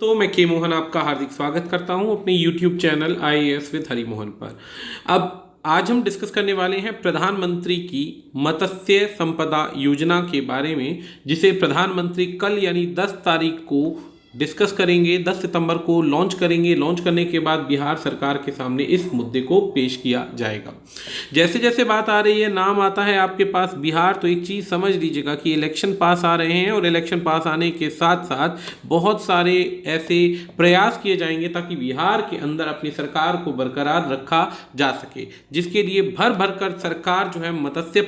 तो मैं के मोहन आपका हार्दिक स्वागत करता हूं अपने YouTube channel IAS with Hari Mohan पर। अब आज हम डिस्कस करने वाले हैं प्रधानमंत्री की मत्स्य संपदा योजना के बारे में, जिसे प्रधानमंत्री कल यानी 10 तारीख को डिस्कस करेंगे। 10 सितंबर को लॉन्च करेंगे। लॉन्च करने के बाद बिहार सरकार के सामने इस मुद्दे को पेश किया जाएगा। जैसे जैसे बात आ रही है, नाम आता है आपके पास बिहार, तो एक चीज़ समझ लीजिएगा कि इलेक्शन पास आ रहे हैं और इलेक्शन पास आने के साथ साथ बहुत सारे ऐसे प्रयास किए जाएंगे ताकि बिहार के अंदर अपनी सरकार को बरकरार रखा जा सके, जिसके लिए भर भर कर सरकार जो है मत्स्य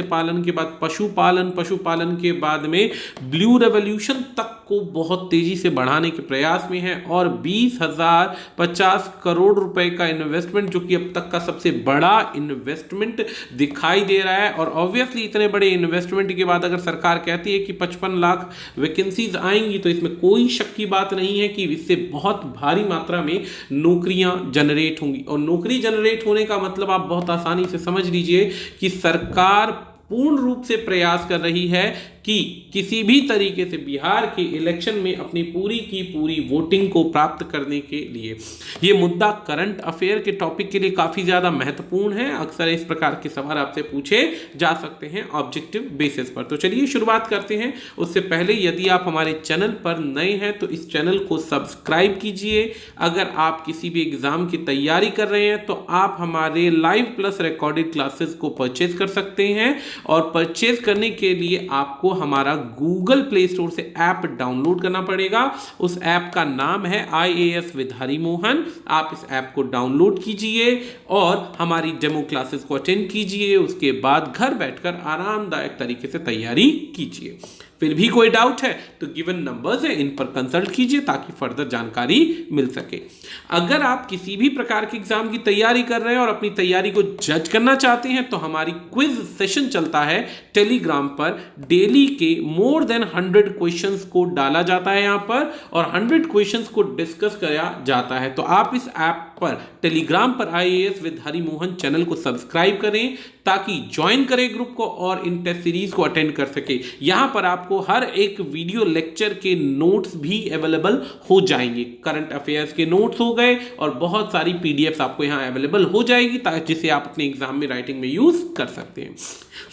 पालन के बाद पशुपालन के बाद में ब्लू रेवोल्यूशन तक को बहुत तेजी से बढ़ाने के प्रयास में है और 20,050 करोड़ रुपए का इन्वेस्टमेंट, जो कि अब तक का सबसे बड़ा इन्वेस्टमेंट दिखाई दे रहा है। और ऑब्वियसली इतने बड़े इन्वेस्टमेंट के बाद अगर सरकार कहती है कि 55 लाख वैकेंसीज आएंगी, तो इसमें कोई शक की बात नहीं है कि इससे बहुत भारी मात्रा में नौकरियां जनरेट होंगी। और नौकरी जनरेट होने का मतलब आप बहुत आसानी से समझ लीजिए कि सरकार पूर्ण रूप से प्रयास कर रही है कि किसी भी तरीके से बिहार के इलेक्शन में अपनी पूरी की पूरी वोटिंग को प्राप्त करने के लिए। ये मुद्दा करंट अफेयर के टॉपिक के लिए काफ़ी ज़्यादा महत्वपूर्ण है। अक्सर इस प्रकार के सवाल आपसे पूछे जा सकते हैं ऑब्जेक्टिव बेसिस पर। तो चलिए शुरुआत करते हैं। उससे पहले यदि आप हमारे चैनल पर नए हैं तो इस चैनल को सब्सक्राइब कीजिए। अगर आप किसी भी एग्ज़ाम की तैयारी कर रहे हैं तो आप हमारे लाइव प्लस रिकॉर्डेड क्लासेस को परचेज कर सकते हैं, और परचेज करने के लिए आपको हमारा गूगल प्ले स्टोर से ऐप डाउनलोड करना पड़ेगा। उस ऐप का नाम है IAS विद हरि मोहन। आप इस ऐप को डाउनलोड कीजिए और हमारी डेमो क्लासेस को अटेंड कीजिए। उसके बाद घर बैठकर आरामदायक तरीके से तैयारी कीजिए। फिर भी कोई डाउट है तो गिवन नंबर्स है, इन पर कंसल्ट कीजिए ताकि फर्दर जानकारी मिल सके। अगर आप किसी भी प्रकार के एग्जाम की तैयारी कर रहे हैं और अपनी तैयारी को जज करना चाहते हैं तो हमारी क्विज सेशन चलता है टेलीग्राम पर। डेली के मोर देन 100 क्वेश्चंस को डाला जाता है यहाँ पर और 100 क्वेश्चंस को डिस्कस किया जाता है। तो आप इस ऐप पर टेलीग्राम पर IAS with Hari Mohan channel को सब्सक्राइब करें ताकि ज्वाइन करें ग्रुप को और इन टेस्ट सीरीज को अटेंड कर सके। यहाँ पर आपको हर एक वीडियो लेक्चर के नोट्स भी अवेलेबल हो जाएंगे। करंट अफेयर्स के नोट्स हो गए और बहुत सारी PDFs आपको यहाँ अवेलेबल हो जाएगी ताकि जिसे आप अपने एग्जाम में राइटिंग में यूज कर सकते हैं।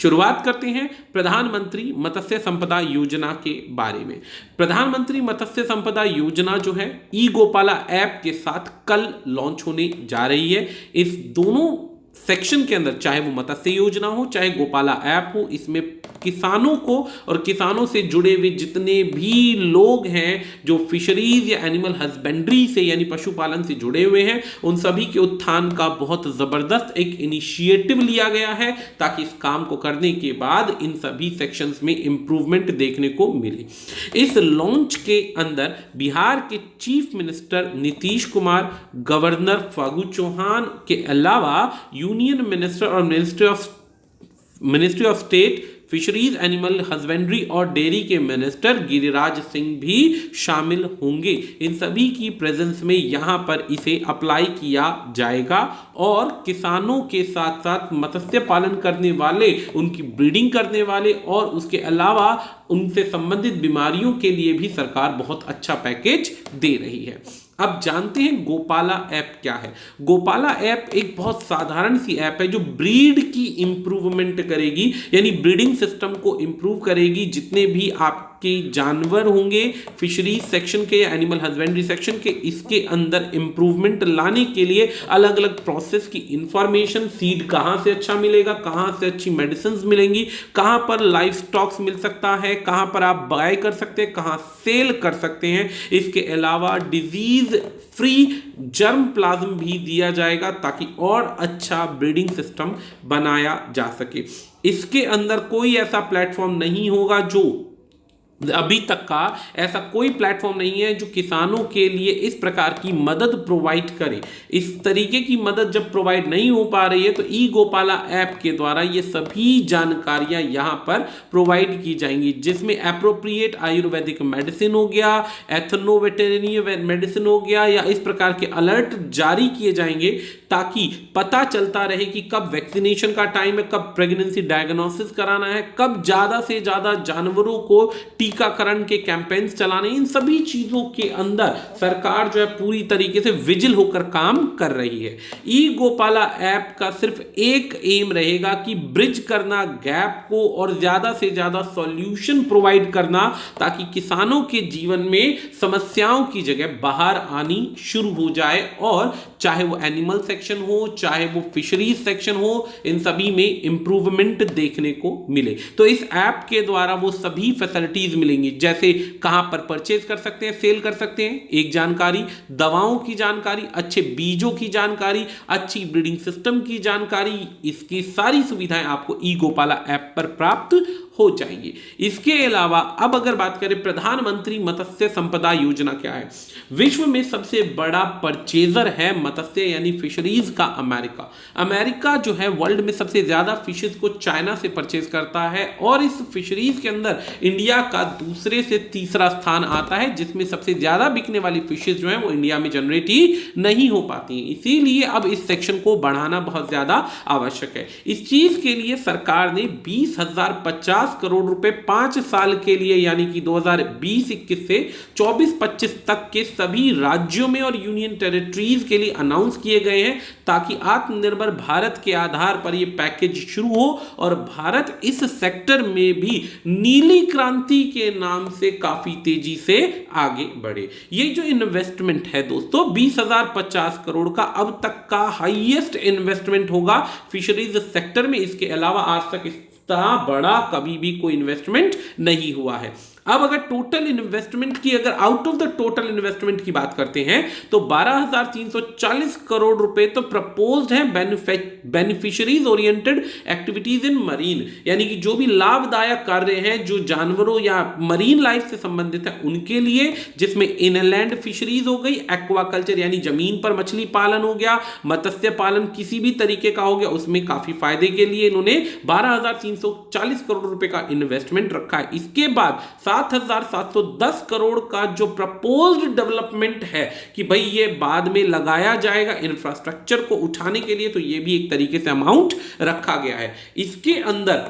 शुरुआत करते हैं प्रधानमंत्री मत्स्य संपदा योजना के बारे में। प्रधानमंत्री मत्स्य संपदा योजना जो है ई गोपाला ऐप के साथ कल लॉन्च होने जा रही है। इस दोनों सेक्शन के अंदर, चाहे वो मत्स्य योजना हो चाहे गोपाला ऐप हो, इसमें किसानों को और किसानों से जुड़े हुए जितने भी लोग हैं जो फिशरीज या एनिमल हस्बेंड्री से यानी पशुपालन से जुड़े हुए हैं, उन सभी के उत्थान का बहुत जबरदस्त एक इनिशिएटिव लिया गया है ताकि इस काम को करने के बाद इन सभी सेक्शंस में इंप्रूवमेंट देखने को मिले। इस लॉन्च के अंदर बिहार के chief minister Nitish Kumar, governor Phagu Chauhan के अलावा यूनियन मिनिस्टर और ministry of state fisheries, animal husbandry और डेयरी के मिनिस्टर गिरिराज सिंह भी शामिल होंगे। इन सभी की प्रेजेंस में यहाँ पर इसे अप्लाई किया जाएगा और किसानों के साथ साथ मत्स्य पालन करने वाले, उनकी ब्रीडिंग करने वाले और उसके अलावा उनसे संबंधित बीमारियों के लिए भी सरकार बहुत अच्छा पैकेज दे रही है। अब जानते हैं गोपाला ऐप क्या है। गोपाला ऐप एक बहुत साधारण सी ऐप है जो ब्रीड की इंप्रूवमेंट करेगी, यानी ब्रीडिंग सिस्टम को इंप्रूव करेगी। जितने भी आपके जानवर होंगे फिशरीज सेक्शन के या एनिमल हस्बेंड्री सेक्शन के, इसके अंदर इंप्रूवमेंट लाने के लिए अलग अलग प्रोसेस की इंफॉर्मेशन, सीड कहाँ से अच्छा मिलेगा, कहाँ से अच्छी मेडिसिन मिलेंगी, कहाँ पर लाइव स्टॉक्स मिल सकता है, कहाँ पर आप बाय कर सकते हैं, कहाँ सेल कर सकते हैं। इसके अलावा डिजीज फ्री जर्म प्लाज्म भी दिया जाएगा ताकि और अच्छा ब्रीडिंग सिस्टम बनाया जा सके। इसके अंदर कोई ऐसा प्लेटफॉर्म नहीं होगा जो अभी तक का ऐसा कोई प्लेटफॉर्म नहीं है जो किसानों के लिए इस प्रकार की मदद प्रोवाइड करे। इस तरीके की मदद जब प्रोवाइड नहीं हो पा रही है तो ई गोपाला ऐप के द्वारा ये सभी जानकारियां यहाँ पर प्रोवाइड की जाएंगी, जिसमें एप्रोप्रिएट आयुर्वेदिक मेडिसिन हो गया, एथनो वेटेरिनरी मेडिसिन हो गया, या इस प्रकार के अलर्ट जारी किए जाएंगे ताकि पता चलता रहे कि कब वैक्सीनेशन का टाइम है, कब प्रेगनेंसी डायग्नोसिस कराना है, कब ज्यादा से ज्यादा जानवरों को टीकाकरण के कैंपेन्स चलाने। इन सभी चीजों के अंदर सरकार जो है पूरी तरीके से विजिल होकर काम कर रही है। ई गोपाला ऐप का सिर्फ एक एम रहेगा कि ब्रिज करना गैप को और ज्यादा से ज्यादा सॉल्यूशन प्रोवाइड करना, ताकि किसानों के जीवन में समस्याओं की जगह बाहर आनी शुरू हो जाए, और चाहे वो एनिमल सेक्शन हो, चाहे वो फिशरीज सेक्शन हो, इन सभी में इंप्रूवमेंट देखने को मिले। तो इस ऐप के द्वारा वो सभी फैसिलिटीज मिलेंगी, जैसे कहां पर परचेज कर सकते हैं, सेल कर सकते हैं, एक जानकारी, दवाओं की जानकारी, अच्छे बीजों की जानकारी, अच्छी ब्रीडिंग सिस्टम की जानकारी, इसकी सारी सुविधाएं आपको ई गोपाला ऐप पर प्राप्त हो जाएंगी। इसके अलावा अब अगर बात करें प्रधानमंत्री मत्स्य संपदा योजना क्या है, विश्व में सबसे बड़ा परचेजर है मत्स्य यानी फिशरीज का अमेरिका। अमेरिका जो है वर्ल्ड में सबसे ज्यादा फिशेज को चाइना से परचेज करता है, और इस फिशरीज के अंदर इंडिया का दूसरे से तीसरा स्थान आता है, जिसमें सबसे ज्यादा बिकने वाली फिशेज जो है वो इंडिया में जनरेट ही नहीं हो पाती हैं। इसीलिए अब इस सेक्शन को बढ़ाना बहुत ज्यादा आवश्यक है। इस चीज के लिए सरकार ने 20,050 करोड़ रुपए 5 साल के लिए, यानी कि 2020-21 से 24-25 तक के सभी राज्यों में और यूनियन टेरिटरीज के लिए अनाउंस किए गए हैं, ताकि आत्मनिर्भर भारत के आधार पर यह पैकेज शुरू हो और भारत इस सेक्टर में भी नीली क्रांति के नाम से काफी तेजी से आगे बढ़े। ये जो इन्वेस्टमेंट है दोस्तों 20,050 करोड़ का अब तक का हाईएस्ट इन्वेस्टमेंट होगा फिशरीज सेक्टर में। इसके अलावा आज तक इतना बड़ा कभी भी कोई इन्वेस्टमेंट नहीं हुआ है। अब अगर टोटल इन्वेस्टमेंट की, अगर out of the total investment की बात करते हैं तो 12,340 करोड़ रुपए तो प्रपोज्ड है beneficiaries oriented activities in marine, यानी कि जो भी लाभदायक कार्य हैं जो जानवरों या मरीन लाइफ से संबंधित है उनके लिए, जिसमें इनलैंड फिशरीज हो गई, एक्वाकल्चर यानी जमीन पर मछली पालन हो गया, मत्स्य पालन किसी भी तरीके का हो गया, उसमें काफी फायदे के लिए इन्होंने 12,340 करोड़ रुपए का इन्वेस्टमेंट रखा है। इसके बाद 7,710 करोड़ का जो प्रपोज्ड डेवलपमेंट है कि भाई ये बाद में लगाया जाएगा इंफ्रास्ट्रक्चर को उठाने के लिए, तो ये भी एक तरीके से अमाउंट रखा गया है। इसके अंदर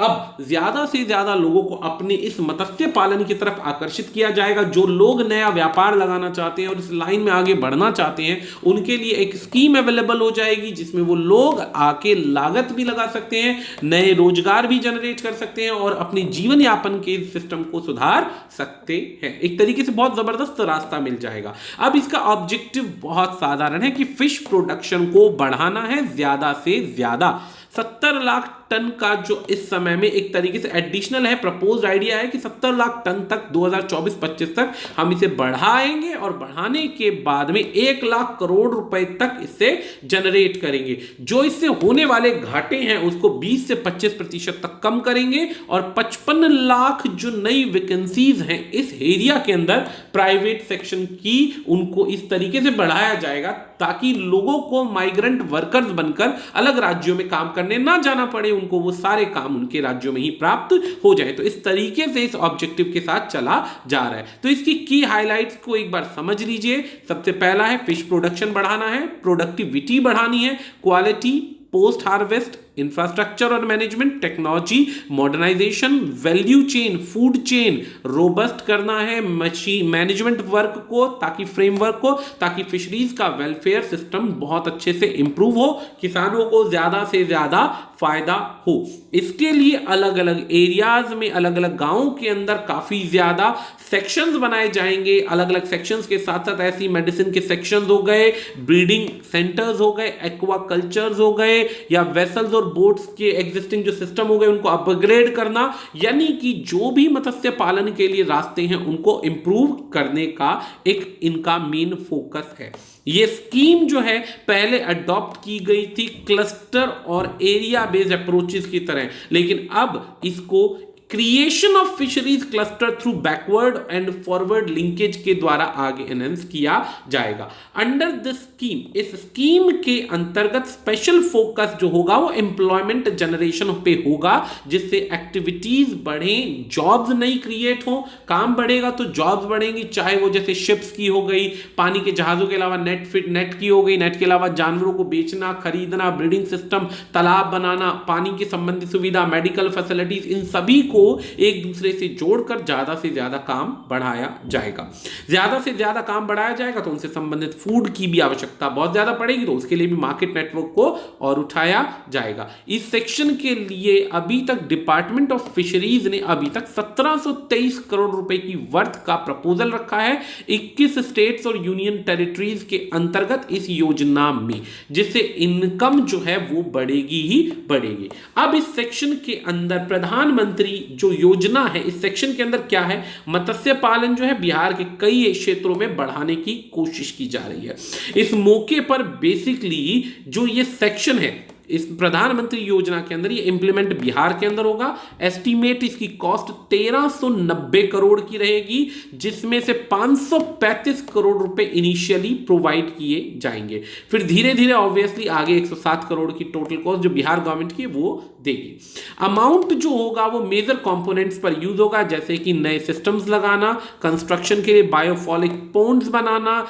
अब ज्यादा से ज्यादा लोगों को अपने इस मत्स्य पालन की तरफ आकर्षित किया जाएगा। जो लोग नया व्यापार लगाना चाहते हैं और इस लाइन में आगे बढ़ना चाहते हैं उनके लिए एक स्कीम अवेलेबल हो जाएगी, जिसमें वो लोग आके लागत भी लगा सकते हैं, नए रोजगार भी जनरेट कर सकते हैं और अपने जीवन यापन के सिस्टम को सुधार सकते हैं। एक तरीके से बहुत जबरदस्त रास्ता मिल जाएगा। अब इसका ऑब्जेक्टिव बहुत साधारण है कि फिश प्रोडक्शन को बढ़ाना है ज्यादा से ज्यादा। 70 लाख टन का जो इस समय में एक तरीके से एडिशनल है, प्रपोज्ड आइडिया है कि 70 लाख टन तक 2024-25 तक हम इसे बढ़ाएंगे और बढ़ाने के बाद में 1 लाख करोड़ रुपए तक इससे जनरेट करेंगे। जो इससे होने वाले घाटे हैं उसको 20 से 25% तक कम करेंगे और 55 लाख जो नई वैकेंसीज हैं इस एरिया के अंदर प्राइवेट सेक्शन की, उनको इस तरीके से बढ़ाया जाएगा ताकि लोगों को माइग्रेंट वर्कर्स बनकर अलग राज्यों में काम करने ना जाना पड़े, उनको वो सारे काम उनके राज्यों में ही प्राप्त हो जाए। तो इस तरीके से इस ऑब्जेक्टिव के साथ चला जा रहा है। तो इसकी की हाइलाइट्स को एक बार समझ लीजिए। सबसे पहला है फिश प्रोडक्शन बढ़ाना है, प्रोडक्टिविटी बढ़ानी है, क्वालिटी, पोस्ट हार्वेस्ट, इंफ्रास्ट्रक्चर और management, technology, modernisation, value chain, food chain robust करना है, मशीन मैनेजमेंट वर्क को, ताकि फ्रेमवर्क को, ताकि फिशरीज का वेलफेयर सिस्टम बहुत अच्छे से इंप्रूव हो, किसानों को ज्यादा से ज्यादा फायदा हो। इसके लिए अलग अलग एरियाज में, अलग अलग गांवों के अंदर काफी ज्यादा सेक्शंस बनाए जाएंगे। अलग अलग सेक्शंस के साथ साथ ऐसी मेडिसिन के सेक्शंस हो गए, ब्रीडिंग सेंटर्स हो गए, एक्वाकल्चर्स हो गए, या वेसल्स और बोट्स के एग्जिस्टिंग जो सिस्टम हो गए उनको अपग्रेड करना, यानी कि जो भी मत्स्य पालन के लिए रास्ते हैं उनको इंप्रूव करने का एक इनका मेन फोकस है। ये स्कीम जो है पहले अडॉप्ट की गई थी क्लस्टर और एरिया बेस्ड अप्रोचेस की तरह, लेकिन अब इसको creation of fisheries cluster through backward and forward linkage के द्वारा आगे एनहेंस किया जाएगा। अंडर दिस स्कीम, इस स्कीम के अंतर्गत स्पेशल फोकस जो होगा वो एम्प्लॉयमेंट जनरेशन पे होगा, जिससे एक्टिविटीज बढ़े, जॉब्स नई क्रिएट हो, काम बढ़ेगा तो जॉब्स बढ़ेंगी, चाहे वो जैसे शिप्स की हो गई, पानी के जहाजों के अलावा नेट की हो गई, नेट के अलावा जानवरों को बेचना, खरीदना, ब्रीडिंग सिस्टम, तालाब बनाना, पानी की संबंधी सुविधा, मेडिकल फैसिलिटीज, इन सभी को एक दूसरे से जोड़कर ज्यादा से ज्यादा काम बढ़ाया जाएगा। ज्यादा से ज्यादा काम बढ़ाया जाएगा तो उनसे संबंधित फूड की भी आवश्यकता बहुत ज्यादा पड़ेगी, तो उसके लिए भी मार्केट नेटवर्क को और उठाया जाएगा। इस सेक्शन के लिए अभी तक डिपार्टमेंट ऑफ फिशरीज ने अभी तक 1723 करोड़ रुपए की वर्थ का प्रपोजल रखा है 21 स्टेट्स और यूनियन टेरिटरीज के अंतर्गत इस योजना में, जिससे इनकम जो है वो बढ़ेगी ही बढ़ेगी। अब इस सेक्शन के अंदर प्रधानमंत्री जो योजना है, इस सेक्शन के अंदर क्या है, मत्स्य पालन जो है बिहार के कई क्षेत्रों में बढ़ाने की कोशिश की जा रही है। इस मौके पर बेसिकली जो ये सेक्शन है इस प्रधानमंत्री योजना के अंदर, ये इंप्लीमेंट बिहार के अंदर होगा। एस्टीमेट इसकी कॉस्ट 1390 करोड़ की रहेगी, जिसमें से 535 करोड़ रुपए इनिशियली प्रोवाइड किए जाएंगे, फिर धीरे धीरे ऑब्वियसली आगे 107 करोड़ की टोटल कॉस्ट जो बिहार गवर्नमेंट की वो देगी। अमाउंट जो होगा वो मेजर कंपोनेंट्स पर यूज होगा, जैसे कि नए सिस्टम्स लगाना, कंस्ट्रक्शन के लिए बायोफॉलिक पॉन्ड्स बनाना,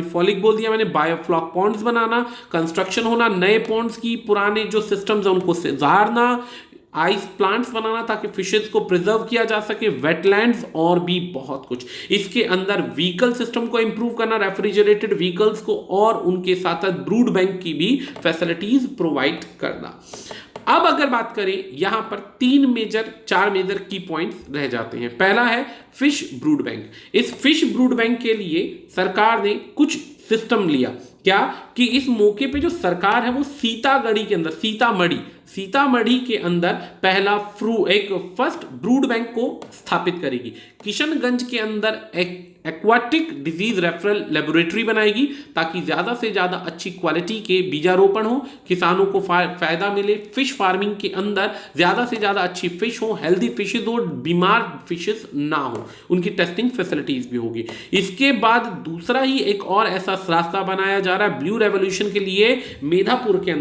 फॉलिक बोल दिया मैंने, बायोफ्लॉक पॉन्ड्स बनाना, कंस्ट्रक्शन होना नए पॉन्ड्स की, पुराने जो सिस्टम्स है उनको सुधारना, आइस प्लांट्स बनाना ताकि फिशेस को प्रिजर्व किया जा सके, वेटलैंड्स और भी बहुत कुछ। इसके अंदर व्हीकल सिस्टम को इंप्रूव करना, रेफ्रिजरेटेड व्हीकल्स को, और उनके साथ साथ ब्रूड बैंक की भी फैसिलिटीज प्रोवाइड करना। अब अगर बात करें यहां पर 4 मेजर की पॉइंट्स रह जाते हैं। पहला है फिश ब्रूड बैंक। इस फिश ब्रूड बैंक के लिए सरकार ने कुछ सिस्टम लिया, क्या कि इस मौके पे जो सरकार है वो सीतामढ़ी के अंदर पहला फर्स्ट ब्रूड बैंक को स्थापित करेगी। किशनगंज के अंदर एक्वाटिक डिजीज रेफरल लेबोरेटरी बनाएगी ताकि ज्यादा से ज्यादा अच्छी क्वालिटी के बीजारोपण हो, किसानों को फायदा मिले, फिश फार्मिंग के अंदर ज्यादा से ज्यादा अच्छी फिश हो, हेल्दी फिशेज हो, बीमार फिशेज ना हो, उनकी टेस्टिंग फैसिलिटीज भी होगी। इसके बाद दूसरा ही एक और ऐसा रास्ता बनाया जा रहा है ब्लू रेवोल्यूशन के लिए मेधापुर के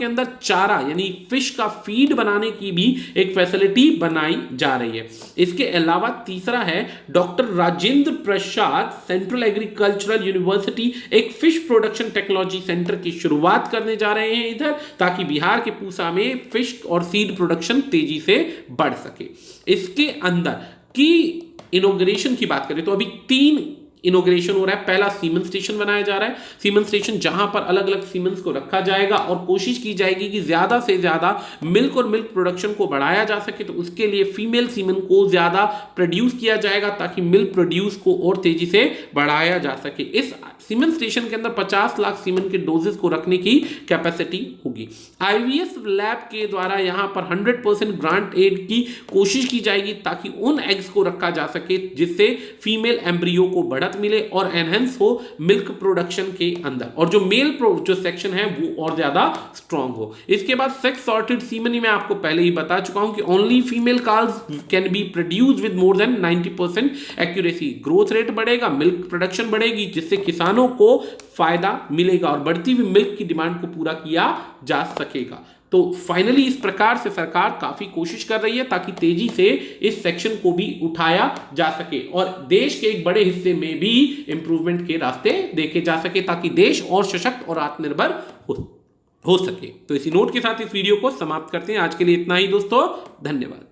अंदर चारा यानी फिश का फीड बनाने की भी एक फैसिलिटी बनाई जा रही है। इसके अलावा तीसरा है doctor Rajendra Prasad central agricultural university एक फिश प्रोडक्शन टेक्नोलॉजी सेंटर की शुरुआत करने जा रहे हैं इधर, ताकि बिहार के पूसा में फिश और सीड प्रोडक्शन तेजी से बढ़ सके। इसके अंदर की इनॉग्रेशन की बात करें तो अभी 3 इनोग्रेशन हो रहा है। पहला सीमन स्टेशन बनाया जा रहा है, सीमन स्टेशन जहां पर अलग अलग सीमेंस को रखा जाएगा और कोशिश की जाएगी कि ज्यादा से ज्यादा मिल्क और मिल्क प्रोडक्शन को बढ़ाया जा सके, तो उसके लिए फीमेल सीमन को ज्यादा प्रोड्यूस किया जाएगा ताकि मिल्क प्रोड्यूस को और तेजी से बढ़ाया जा सके। इस सीमन स्टेशन के अंदर 50 लाख सीमन के डोजेस को रखने की कैपेसिटी होगी। आईवीएस लैब के द्वारा यहां पर 100% ग्रांट एड की कोशिश की जाएगी ताकि उन एग्स को रखा जा सके जिससे फीमेल एम्ब्रियो को बढ़त मिले और एनहेंस हो मिल्क प्रोडक्शन के अंदर, और जो मेल जो सेक्शन है वो और ज्यादा स्ट्रांग हो। इसके बाद सेक्स सॉर्टेड सीमन में आपको पहले ही बता चुका हूं कि only female calls can be produced with more than 90% accuracy. Growth rate बढ़ेगा, मिल्क प्रोडक्शन बढ़ेगी, जिससे किसानों को फायदा मिलेगा और बढ़ती हुई मिल्क की डिमांड को पूरा किया जा सकेगा। तो फाइनली इस प्रकार से सरकार काफी कोशिश कर रही है ताकि तेजी से इस सेक्शन को भी उठाया जा सके और देश के एक बड़े हिस्से में भी इंप्रूवमेंट के रास्ते देखे जा सके ताकि देश और सशक्त और आत्मनिर्भर हो सके। तो इसी नोट के साथ इस वीडियो को समाप्त करते हैं। आज के लिए इतना ही दोस्तों, धन्यवाद।